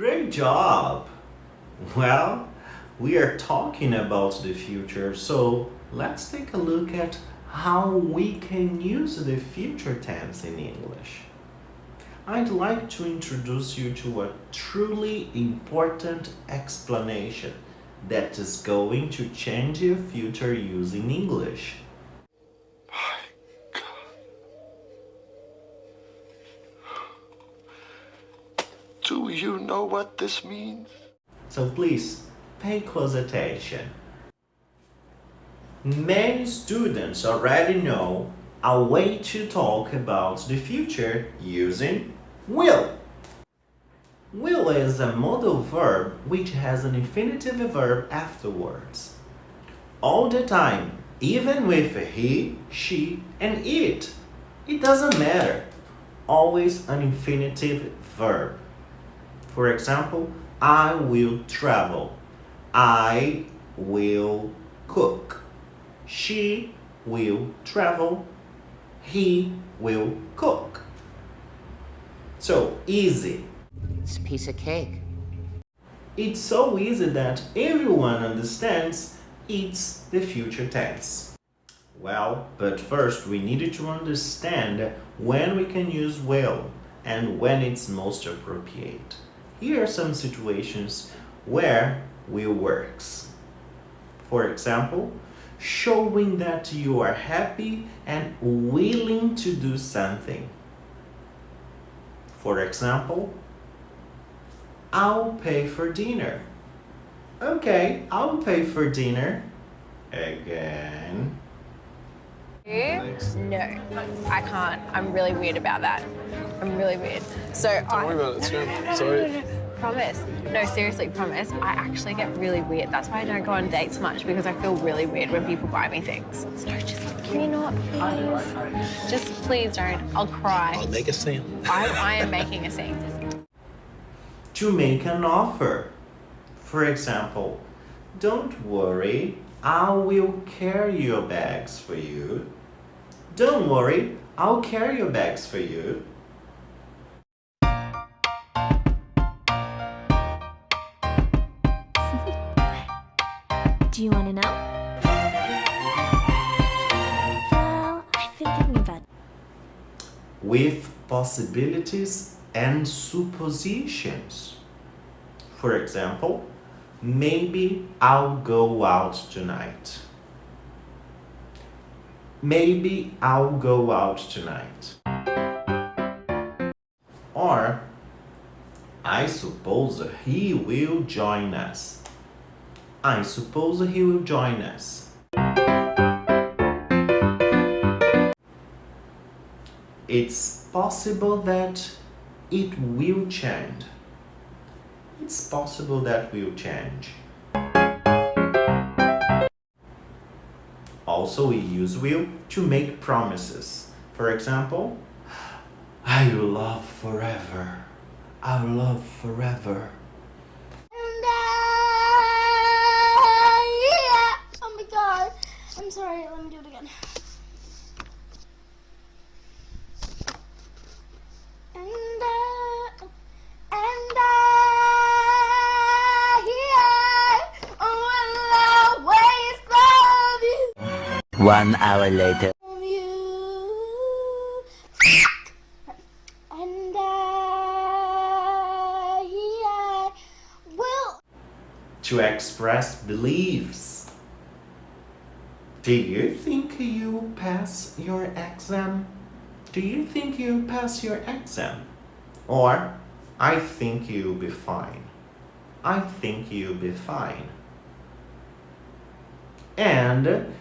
Great job! Well, we are talking about the future, so let's take a look at how we can use the future tense in English. I'd like to introduce you to a truly important explanation that is going to change your future use in English. Do you know what this means? So please pay close attention. Many students already know a way to talk about the future using will. Will is a modal verb which has an infinitive verb afterwards. All the time, even with he, she, and it. It doesn't matter. Always an infinitive verb. For example, I will travel. I will cook. She will travel. He will cook. So easy. It's a piece of cake. It's so easy that everyone understands it's the future tense. Well, but first we needed to understand when we can use will and when it's most appropriate. Here are some situations where will works. For example, showing that you are happy and willing to do something. For example, I'll pay for dinner. Okay, I'll pay for dinner. Again. No, I can't. I'm really weird about that. I'm really weird. So Don't worry about it, Sam. Sorry. Promise. No, seriously, promise. I actually get really weird. That's why I don't go on dates much because I feel really weird when people buy me things. So just, can you not, please? Just please don't. I'll cry. I'll make a scene. I am making a scene. To make an offer. For example, don't worry, I will carry your bags for you. Don't worry, I'll carry your bags for you. Do you want to know? Well, I've been thinking about With possibilities and suppositions. For example, maybe I'll go out tonight. Maybe I'll go out tonight. Or, I suppose he will join us. I suppose he will join us. It's possible that it will change. It's possible that will change. Also, we use will to make promises. For example, I will love forever. I will love forever. yeah. Oh my god. I'm sorry, let me do it again. Will always love you. 1 hour later. Love you. And I will. To express beliefs. Do you think you pass your exam? Do you think you pass your exam? Or, I think you'll be fine. I think you'll be fine. And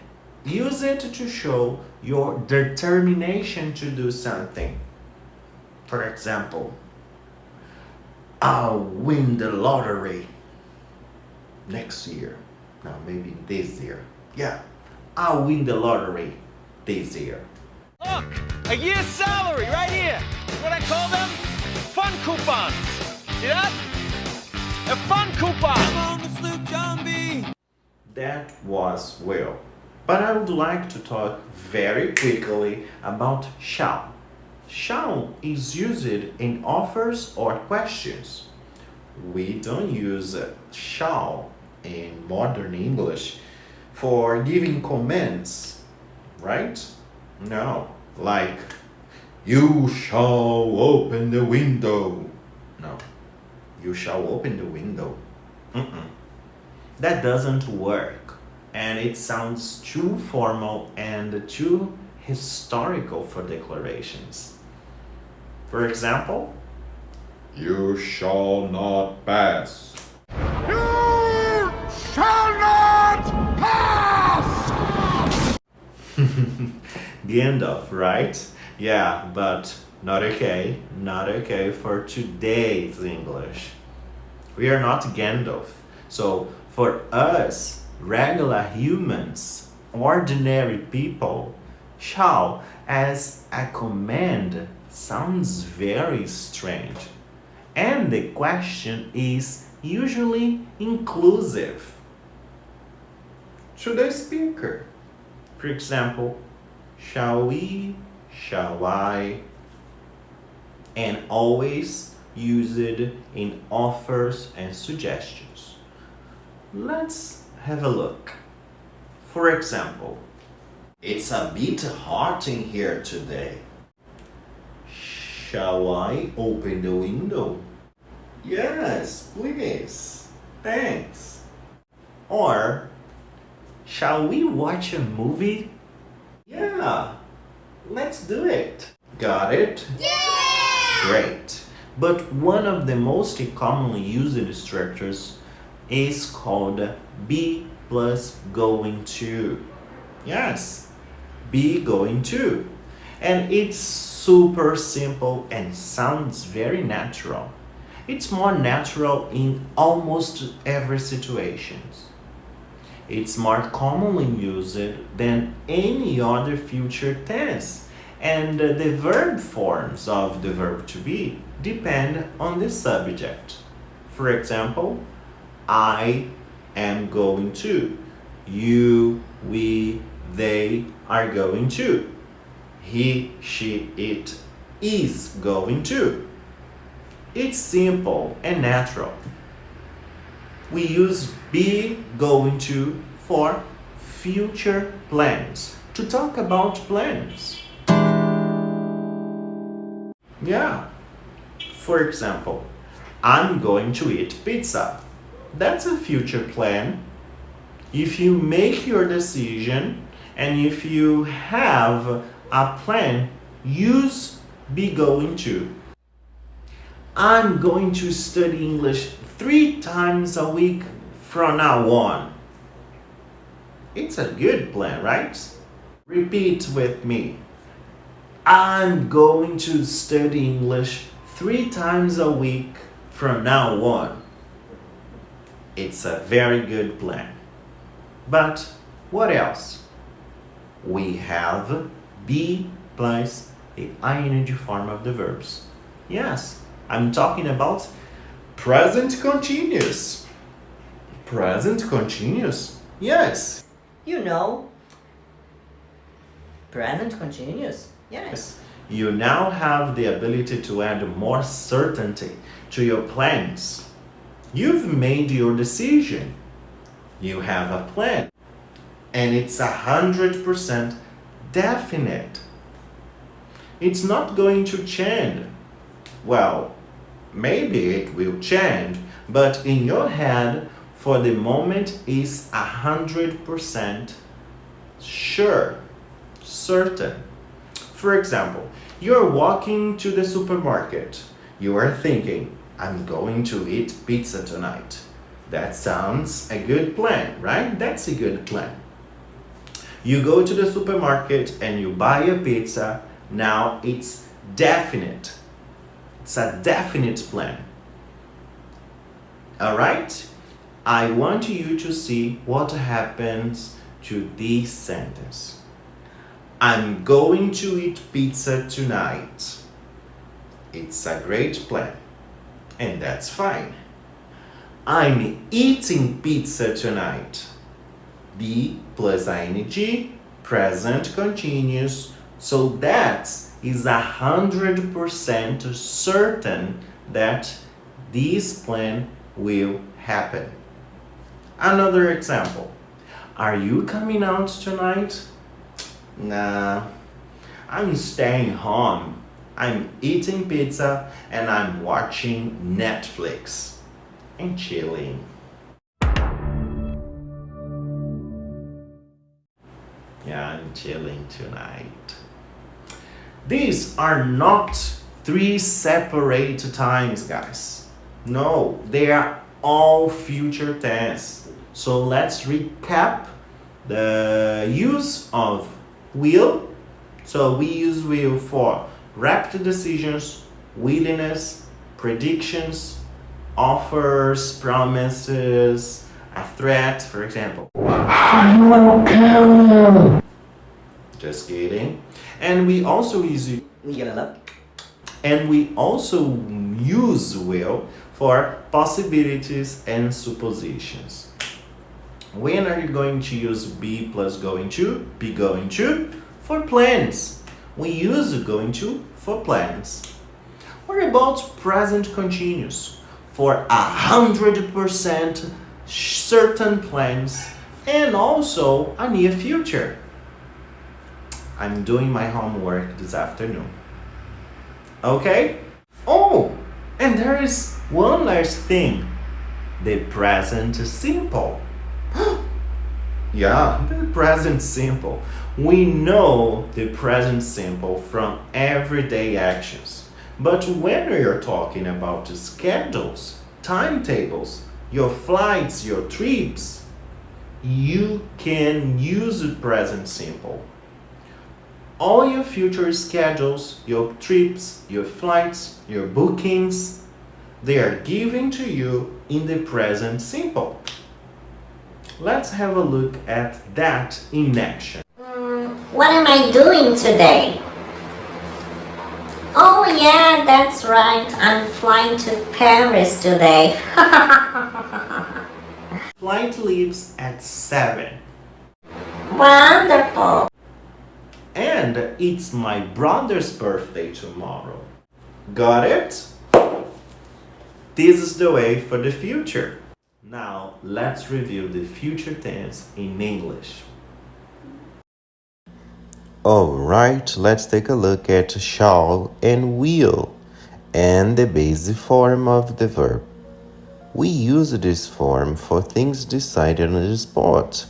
use it to show your determination to do something. For example, I'll win the lottery next year. Now, maybe this year. Yeah, I'll win the lottery this year. Look, a year's salary right here. What I call them? Fun coupons. See that? A fun coupon. Come on, Sloop John B. That was will. But I would like to talk very quickly about shall. Shall is used in offers or questions. we don't use shall in modern English for giving commands, right? No, like, you shall open the window. No, you shall open the window. Mm-mm. That doesn't work, and it sounds too formal and too historical for declarations. For example, you shall not pass. You shall not pass! Gandalf, right? Yeah, but not okay. Not okay for today's English. We are not Gandalf. So for us, regular humans, ordinary people, shall as a command sounds very strange. And the question is usually inclusive to the speaker. For example, shall we, shall I, and always use it in offers and suggestions. Let's have a look. For example, it's a bit hot in here today. Shall I open the window? Yes, please. Thanks. Or, shall we watch a movie? Yeah, let's do it. Got it? Yeah! Great. But one of the most commonly used structures is called be plus going to. Yes, be going to. And it's super simple and sounds very natural. It's more natural in almost every situation. It's more commonly used than any other future tense, and the verb forms of the verb to be depend on the subject. For example, I am going to. You, we, they are going to. He, she, it is going to. It's simple and natural. We use be going to for future plans, to talk about plans. Yeah. For example, I'm going to eat pizza. That's a future plan. If you make your decision and if you have a plan, use be going to. I'm going to study English 3 times a week from now on. It's a good plan, right? Repeat with me. I'm going to study English 3 times a week from now on. It's a very good plan. But what else? We have be plus the ing form of the verbs. Yes, I'm talking about present continuous. Present continuous? Yes. You know. Present continuous? Yes. You now have the ability to add more certainty to your plans. You've made your decision. You have a plan. And it's 100% definite. It's not going to change. Well, maybe it will change, but in your head, for the moment, is 100% sure, certain. For example, you're walking to the supermarket. You are thinking, I'm going to eat pizza tonight. That sounds a good plan, right? That's a good plan. You go to the supermarket and you buy a pizza. Now it's definite. It's a definite plan. All right? I want you to see what happens to this sentence. I'm going to eat pizza tonight. It's a great plan. And that's fine. I'm eating pizza tonight. Be plus ing, present continuous. So that is 100% certain that this plan will happen. Another example. Are you coming out tonight? Nah, I'm staying home. I'm eating pizza and I'm watching Netflix and chilling. Yeah, I'm chilling tonight. These are not 3 separate times, guys. No, they are all future tense. So let's recap the use of will. So we use will for rapid decisions, willingness, predictions, offers, promises, a threat, for example. Just kidding. And we also use will for possibilities and suppositions. When are you going to use be plus going to? Be going to for plans. We use going to for plans. What about present continuous? For 100% certain plans and also a near future. I'm doing my homework this afternoon. Okay? Oh, and there is one last thing. The present simple. Yeah, the present simple. We know the present simple from everyday actions. But when you're talking about schedules, timetables, your flights, your trips, you can use the present simple. All your future schedules, your trips, your flights, your bookings, they are given to you in the present simple. Let's have a look at that in action. What am I doing today? Oh yeah, that's right. I'm flying to Paris today. Flight leaves at 7. Wonderful. And it's my brother's birthday tomorrow. Got it? This is the way for the future. Now, let's review the future tense in English. Alright, let's take a look at shall and will and the basic form of the verb. We use this form for things decided on the spot.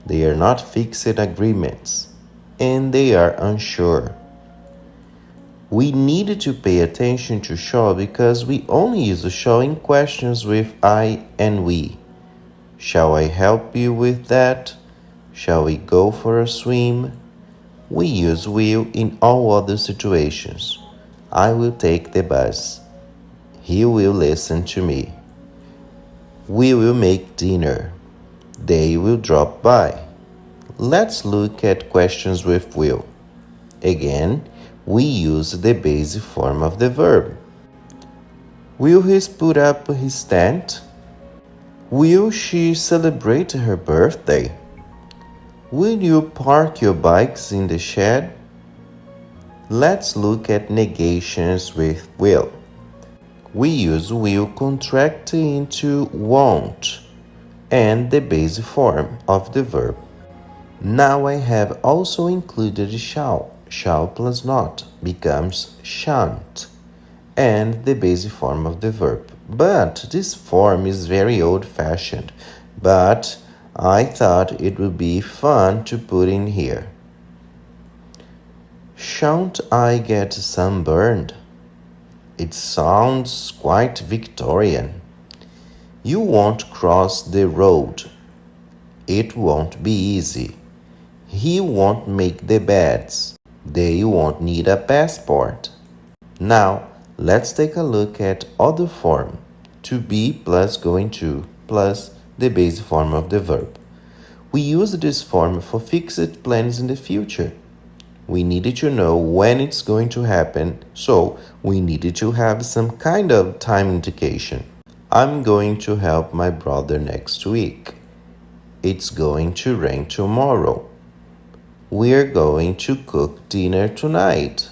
They are not fixed agreements, and they are unsure. We needed to pay attention to shall because we only use the shall in questions with I and we. Shall I help you with that? Shall we go for a swim? We use will in all other situations. I will take the bus. He will listen to me. We will make dinner. They will drop by. Let's look at questions with will. Again, we use the basic form of the verb. Will he put up his tent? Will she celebrate her birthday? Will you park your bikes in the shed? Let's look at negations with will. We use will contract into won't and the basic form of the verb. Now I have also included shall. Shall plus not becomes shan't and the basic form of the verb. But this form is very old-fashioned, but I thought it would be fun to put in here. Shan't I get sunburned? It sounds quite Victorian. You won't cross the road. It won't be easy. He won't make the beds. They won't need a passport. Now, let's take a look at other form. To be plus going to plus the basic form of the verb. We use this form for fixed plans in the future. We needed to know when it's going to happen, so we needed to have some kind of time indication. I'm going to help my brother next week. It's going to rain tomorrow. We're going to cook dinner tonight.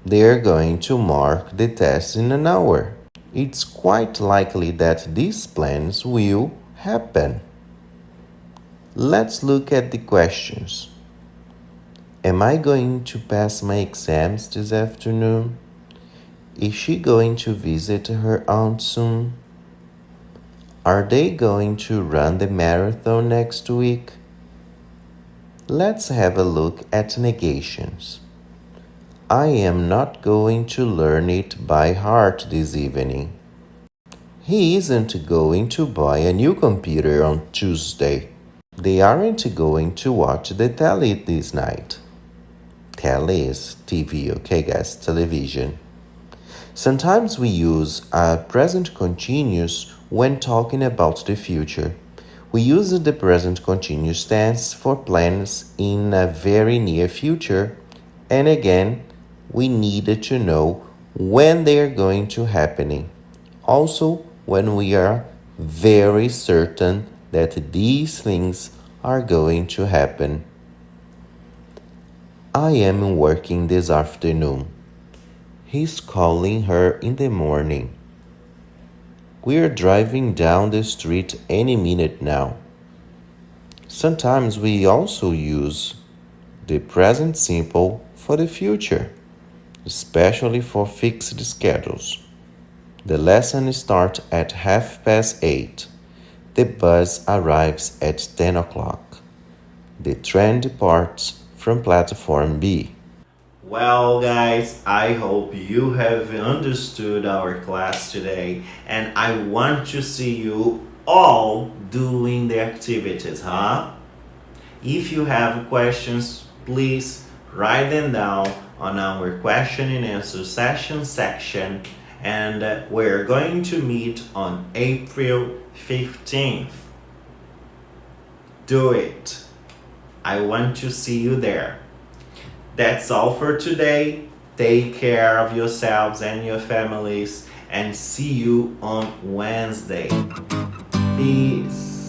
They're going to mark the test in an hour. it's quite likely that these plans will happen. Let's look at the questions. Am I going to pass my exams this afternoon? Is she going to visit her aunt soon? Are they going to run the marathon next week? Let's have a look at negations. I am not going to learn it by heart this evening. He isn't going to buy a new computer on Tuesday. They aren't going to watch the telly this night. Telly is TV, okay guys, television. Sometimes we use a present continuous when talking about the future. We use the present continuous tense for plans in a very near future, and again, we needed to know when they are going to happen. Also, when we are very certain that these things are going to happen. I am working this afternoon. He's calling her in the morning. We're driving down the street any minute now. Sometimes we also use the present simple for the future, especially for fixed schedules. The lesson starts at 8:30. The bus arrives at 10 o'clock. The train departs from platform B. Well, guys, I hope you have understood our class today, and I want to see you all doing the activities, huh? If you have questions, please write them down on our question and answer session section, and we're going to meet on April 15th. Do it. I want to see you there. That's all for today. Take care of yourselves and your families, and see you on Wednesday. Peace.